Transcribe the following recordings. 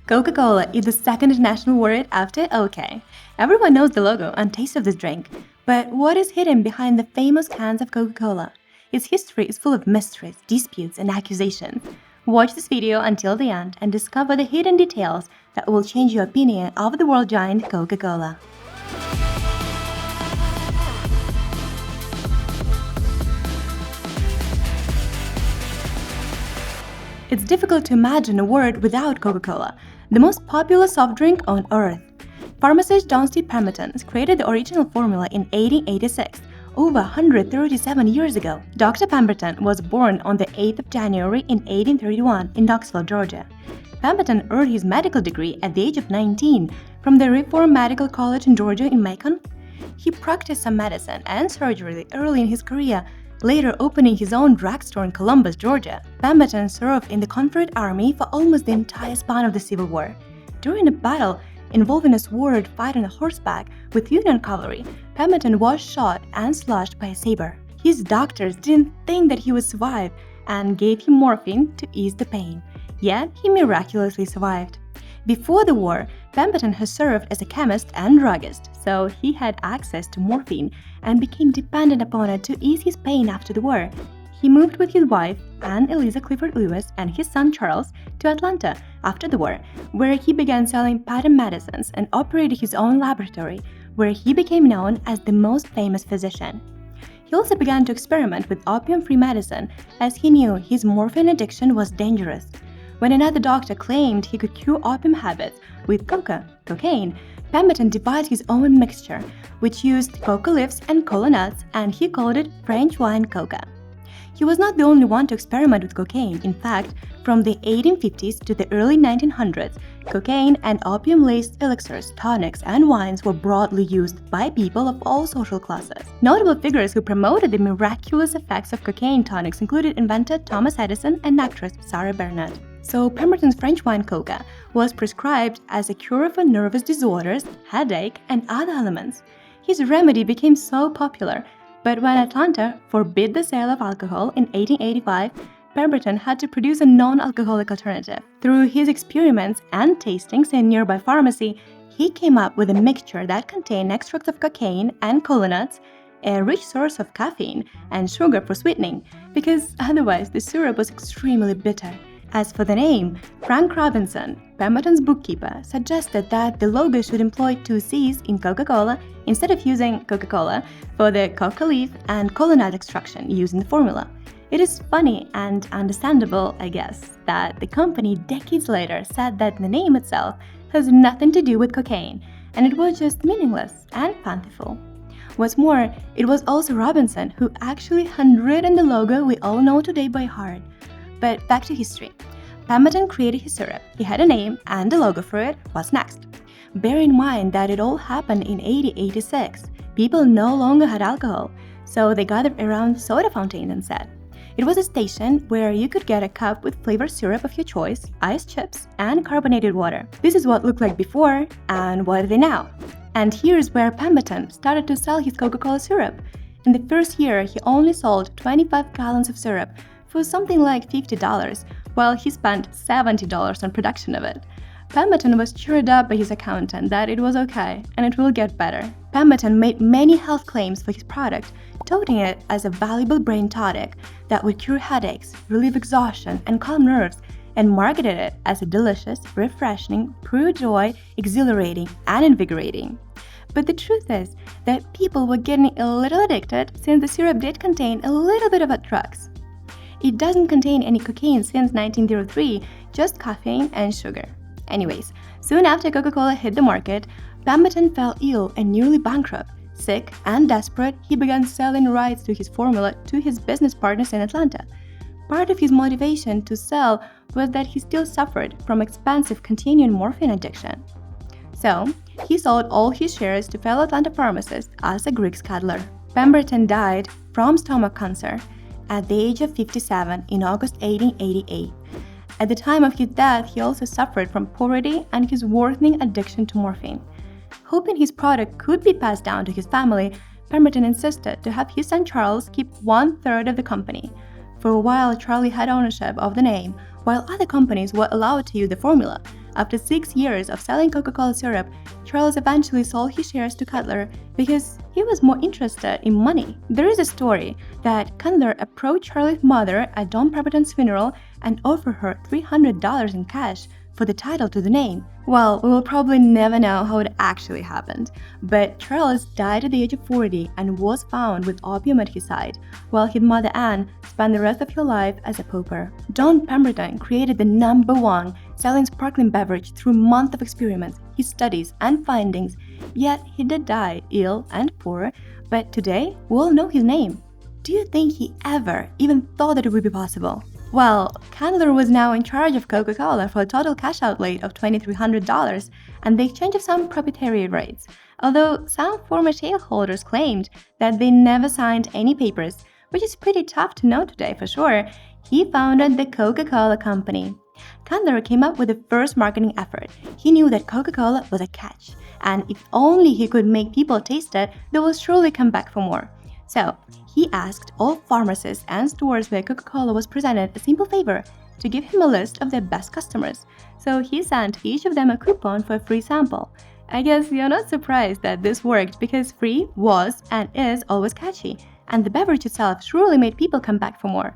Coca-Cola is the second international word after OK. Everyone knows the logo and taste of this drink. But what is hidden behind the famous cans of Coca-Cola? Its history is full of mysteries, disputes, and accusations. Watch this video until the end and discover the hidden details that will change your opinion of the world giant Coca-Cola. It's difficult to imagine a world without Coca-Cola, the most popular soft drink on Earth. Pharmacist John C. Pemberton created the original formula in 1886, over 137 years ago. Dr. Pemberton was born on the 8th of January in 1831 in Knoxville, Georgia. Pemberton earned his medical degree at the age of 19 from the Reformed Medical College in Georgia in Macon. He practiced some medicine and surgery early in his career, later opening his own drugstore in Columbus, Georgia. Pemberton served in the Confederate Army for almost the entire span of the Civil War. During a battle involving a sword fight on horseback with Union cavalry, Pemberton was shot and slashed by a saber. His doctors didn't think that he would survive and gave him morphine to ease the pain, yet he miraculously survived. Before the war, Pemberton had served as a chemist and druggist, so he had access to morphine and became dependent upon it to ease his pain after the war. He moved with his wife, Anne Eliza Clifford Lewis, and his son Charles to Atlanta after the war, where he began selling patent medicines and operated his own laboratory, where he became known as the most famous physician. He also began to experiment with opium-free medicine, as he knew his morphine addiction was dangerous. When another doctor claimed he could cure opium habits with cocaine, Pemberton devised his own mixture, which used coca leaves and cola nuts, and he called it French wine coca. He was not the only one to experiment with cocaine. In fact, from the 1850s to the early 1900s, cocaine and opium-laced elixirs, tonics, and wines were broadly used by people of all social classes. Notable figures who promoted the miraculous effects of cocaine tonics included inventor Thomas Edison and actress Sarah Bernhardt. So Pemberton's French wine coca was prescribed as a cure for nervous disorders, headache, and other ailments. His remedy became so popular, but when Atlanta forbid the sale of alcohol in 1885, Pemberton had to produce a non-alcoholic alternative. Through his experiments and tastings in nearby pharmacy, he came up with a mixture that contained extracts of cocaine and cola nuts, a rich source of caffeine, and sugar for sweetening, because otherwise the syrup was extremely bitter. As for the name, Frank Robinson, Pemberton's bookkeeper, suggested that the logo should employ two C's in Coca-Cola instead of using Coca-Cola for the coca leaf and cola nut extraction used in the formula. It is funny and understandable, I guess, that the company decades later said that the name itself has nothing to do with cocaine, and it was just meaningless and fanciful. What's more, it was also Robinson who actually handwritten the logo we all know today by heart. But back to history. Pemberton created his syrup, he had a name and a logo for it. What's next? Bear in mind that it all happened in 1886. People no longer had alcohol, so they gathered around soda fountains instead. It was a station where you could get a cup with flavored syrup of your choice, iced chips, and carbonated water. This is what looked like before, and what are they now? And here's where Pemberton started to sell his Coca-Cola syrup. In the first year, he only sold 25 gallons of syrup for something like $50, while he spent $70 on production of it. Pemberton was cheered up by his accountant that it was okay and it will get better. Pemberton made many health claims for his product, touting it as a valuable brain tonic that would cure headaches, relieve exhaustion, and calm nerves, and marketed it as a delicious, refreshing, pure joy, exhilarating, and invigorating. But the truth is that people were getting a little addicted since the syrup did contain a little bit of drugs. It doesn't contain any cocaine since 1903, just caffeine and sugar. Anyways, soon after Coca-Cola hit the market, Pemberton fell ill and nearly bankrupt. Sick and desperate, he began selling rights to his formula to his business partners in Atlanta. Part of his motivation to sell was that he still suffered from expensive continuing morphine addiction. So, he sold all his shares to fellow Atlanta pharmacist Asa Griggs Cutler. Pemberton died from stomach cancer at the age of 57 in August 1888. At the time of his death, he also suffered from poverty and his worsening addiction to morphine. Hoping his product could be passed down to his family, Pemberton insisted to have his son Charles keep 1/3 of the company. For a while, Charlie had ownership of the name, while other companies were allowed to use the formula. After 6 years of selling Coca-Cola syrup, Charles eventually sold his shares to Cutler because he was more interested in money. There is a story that Cutler approached Charlie's mother at Don Pemberton's funeral and offered her $300 in cash for the title to the name. Well, we will probably never know how it actually happened, but Charles died at the age of 40 and was found with opium at his side, while his mother Anne spent the rest of her life as a pauper. Don Pemberton created the #1 selling sparkling beverage through months of experiments, his studies, and findings, yet he did die ill and poor, but today we'll know his name. Do you think he ever even thought that it would be possible? Well, Candler was now in charge of Coca-Cola for a total cash outlay of $2,300 and the exchange of some proprietary rights, although some former shareholders claimed that they never signed any papers, which is pretty tough to know today for sure. He founded the Coca-Cola Company. Candler came up with the first marketing effort. He knew that Coca-Cola was a catch, and if only he could make people taste it, they will surely come back for more. So, he asked all pharmacists and stores where Coca-Cola was presented a simple favor to give him a list of their best customers. So he sent each of them a coupon for a free sample. I guess you're not surprised that this worked because free was and is always catchy, and the beverage itself surely made people come back for more.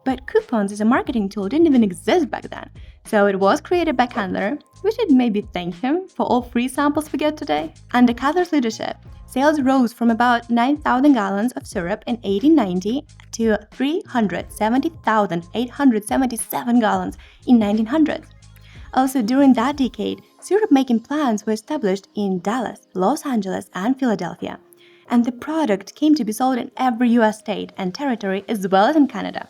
But coupons as a marketing tool didn't even exist back then, so it was created by Candler. We should maybe thank him for all free samples we get today. Under Candler's leadership, sales rose from about 9,000 gallons of syrup in 1890 to 370,877 gallons in 1900. Also, during that decade, syrup-making plants were established in Dallas, Los Angeles, and Philadelphia, and the product came to be sold in every US state and territory as well as in Canada.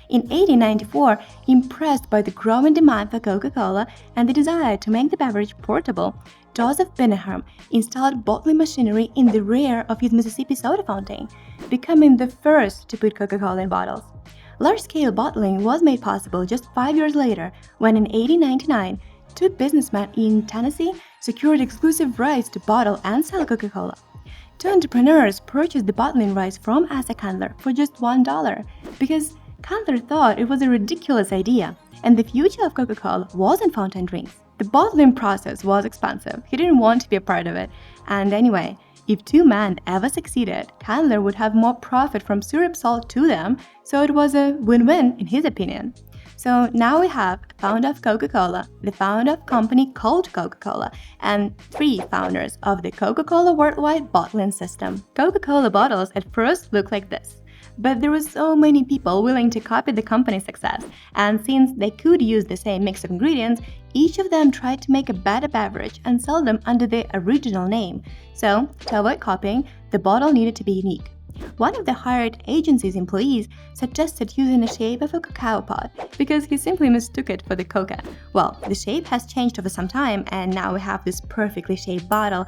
In 1894, impressed by the growing demand for Coca-Cola and the desire to make the beverage portable, Joseph Bineham installed bottling machinery in the rear of his Mississippi soda fountain, becoming the first to put Coca-Cola in bottles. Large-scale bottling was made possible just 5 years later when in 1899, two businessmen in Tennessee secured exclusive rights to bottle and sell Coca-Cola. Two entrepreneurs purchased the bottling rights from Asa Candler for just $1 because Candler thought it was a ridiculous idea, and the future of Coca-Cola wasn't fountain drinks. The bottling process was expensive. He didn't want to be a part of it. And anyway, if two men ever succeeded, Candler would have more profit from syrup sold to them, so it was a win-win in his opinion. So now we have a founder of Coca-Cola, the founder of a company called Coca-Cola, and 3 founders of the Coca-Cola worldwide bottling system. Coca-Cola bottles at first looked like this. But there were so many people willing to copy the company's success, and since they could use the same mix of ingredients, each of them tried to make a better beverage and sell them under their original name. So, to avoid copying, the bottle needed to be unique. One of the hired agency's employees suggested using the shape of a cacao pod because he simply mistook it for the coca. Well, the shape has changed over some time and now we have this perfectly shaped bottle.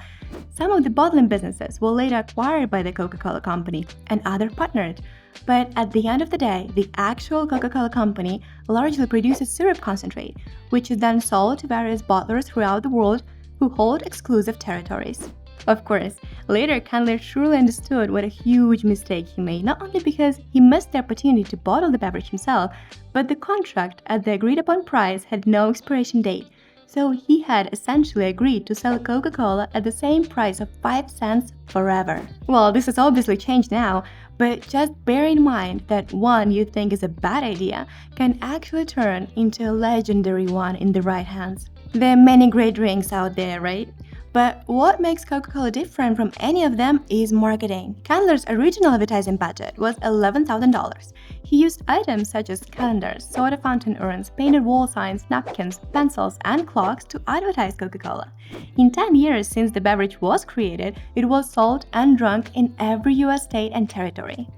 Some of the bottling businesses were later acquired by the Coca-Cola Company and others partnered. But at the end of the day, the actual Coca-Cola Company largely produces syrup concentrate, which is then sold to various bottlers throughout the world who hold exclusive territories. Of course, later Candler surely understood what a huge mistake he made, not only because he missed the opportunity to bottle the beverage himself, but the contract at the agreed-upon price had no expiration date, so he had essentially agreed to sell Coca-Cola at the same price of 5 cents forever. Well, this has obviously changed now, but just bear in mind that one you think is a bad idea can actually turn into a legendary one in the right hands. There are many great drinks out there, right? But what makes Coca-Cola different from any of them is marketing. Candler's original advertising budget was $11,000. He used items such as calendars, soda fountain urns, painted wall signs, napkins, pencils, and clocks to advertise Coca-Cola. In 10 years since the beverage was created, it was sold and drunk in every US state and territory.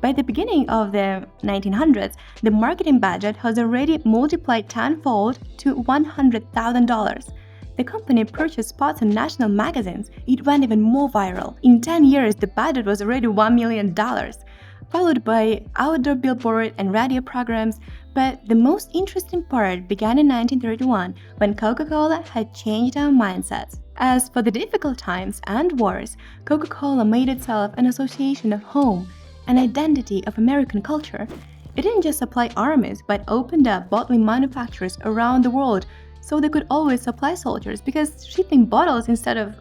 By the beginning of the 1900s, the marketing budget has already multiplied tenfold to $100,000. The company purchased spots in national magazines. It went even more viral. In 10 years, the budget was already $1 million, followed by outdoor billboard and radio programs. But the most interesting part began in 1931, when Coca-Cola had changed our mindsets. As for the difficult times and wars, Coca-Cola made itself an association of home, an identity of American culture. They didn't just supply armies, but opened up bottling manufacturers around the world so they could always supply soldiers, because shipping bottles instead of,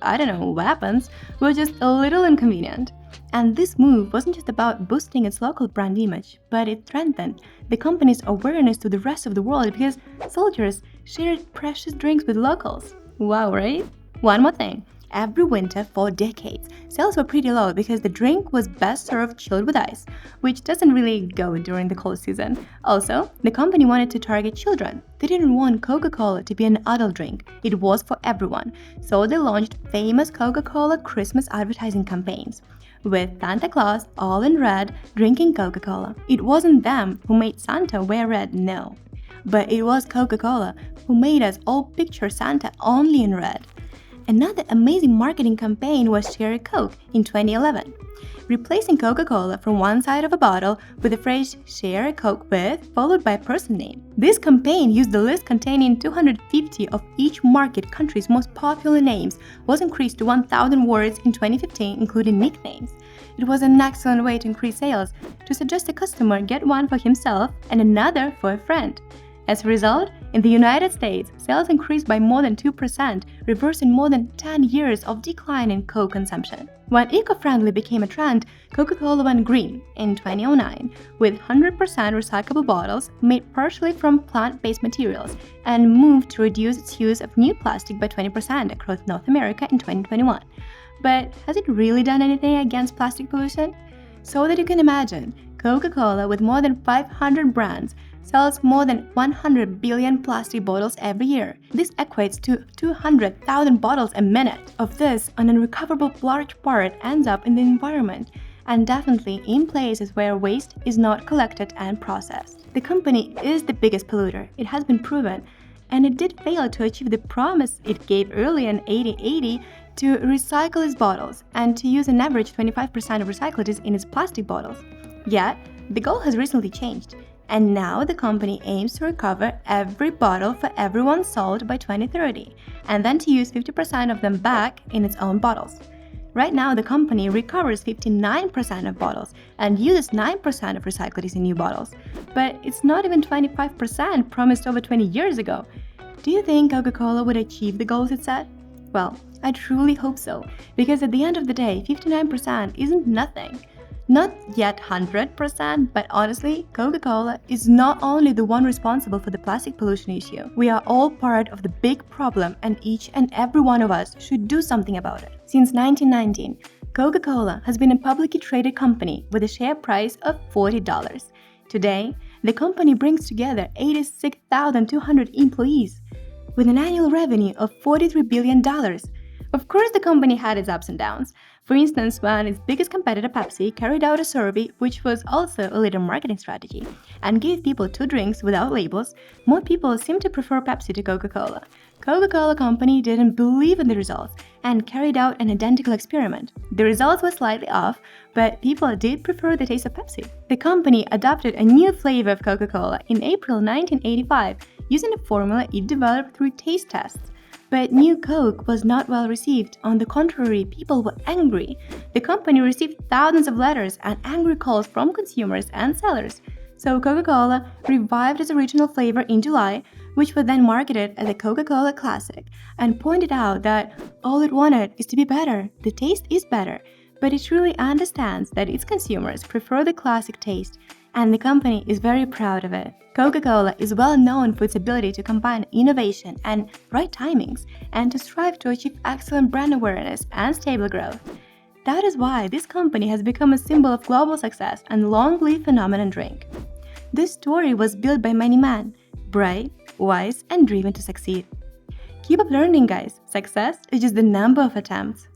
weapons was just a little inconvenient. And this move wasn't just about boosting its local brand image, but it strengthened the company's awareness to the rest of the world because soldiers shared precious drinks with locals. Wow, right? One more thing. Every winter for decades, sales were pretty low because the drink was best served chilled with ice, which doesn't really go during the cold season. Also, the company wanted to target children. They didn't want Coca-Cola to be an adult drink. It was for everyone. So they launched famous Coca-Cola Christmas advertising campaigns, with Santa Claus, all in red, drinking Coca-Cola. It wasn't them who made Santa wear red, no. But it was Coca-Cola who made us all picture Santa only in red. Another amazing marketing campaign was Share a Coke in 2011, replacing Coca-Cola from one side of a bottle with the phrase "Share a Coke with" followed by a person name. This campaign used the list containing 250 of each market country's most popular names was increased to 1,000 words in 2015, including nicknames. It was an excellent way to increase sales, to suggest a customer get one for himself and another for a friend. As a result, in the United States, sales increased by more than 2%, reversing more than 10 years of decline in Coke consumption. When eco-friendly became a trend, Coca-Cola went green in 2009 with 100% recyclable bottles made partially from plant-based materials and moved to reduce its use of new plastic by 20% across North America in 2021. But has it really done anything against plastic pollution? So that you can imagine, Coca-Cola, with more than 500 brands, sells more than 100 billion plastic bottles every year. This equates to 200,000 bottles a minute. Of this, an unrecoverable large part ends up in the environment, and definitely in places where waste is not collected and processed. The company is the biggest polluter, it has been proven, and it did fail to achieve the promise it gave early in 1880 to recycle its bottles and to use an average 25% of recyclates in its plastic bottles. Yet, the goal has recently changed, and now the company aims to recover every bottle for everyone sold by 2030, and then to use 50% of them back in its own bottles. Right now, the company recovers 59% of bottles and uses 9% of recyclates in new bottles, but it's not even 25% promised over 20 years ago. Do you think Coca-Cola would achieve the goals it set? Well, I truly hope so, because at the end of the day, 59% isn't nothing. Not yet 100%, but honestly, Coca-Cola is not only the one responsible for the plastic pollution issue. We are all part of the big problem, and each and every one of us should do something about it. Since 1919, Coca-Cola has been a publicly traded company with a share price of $40. Today, the company brings together 86,200 employees with an annual revenue of $43 billion. Of course, the company had its ups and downs. For instance, when its biggest competitor Pepsi carried out a survey, which was also a leader marketing strategy, and gave people two drinks without labels, more people seemed to prefer Pepsi to Coca-Cola. Coca-Cola Company didn't believe in the results and carried out an identical experiment. The results were slightly off, but people did prefer the taste of Pepsi. The company adopted a new flavor of Coca-Cola in April 1985, using a formula it developed through taste tests. But new Coke was not well received. On the contrary, people were angry. The company received thousands of letters and angry calls from consumers and sellers. So Coca-Cola revived its original flavor in July, which was then marketed as a Coca-Cola Classic, and pointed out that all it wanted is to be better. The taste is better, but it truly understands that its consumers prefer the classic taste, and the company is very proud of it. Coca-Cola is well known for its ability to combine innovation and right timings, and to strive to achieve excellent brand awareness and stable growth. That is why this company has become a symbol of global success and long-lived phenomenon drink. This story was built by many men, bright, wise, and driven to succeed. Keep up learning, guys. Success is just the number of attempts.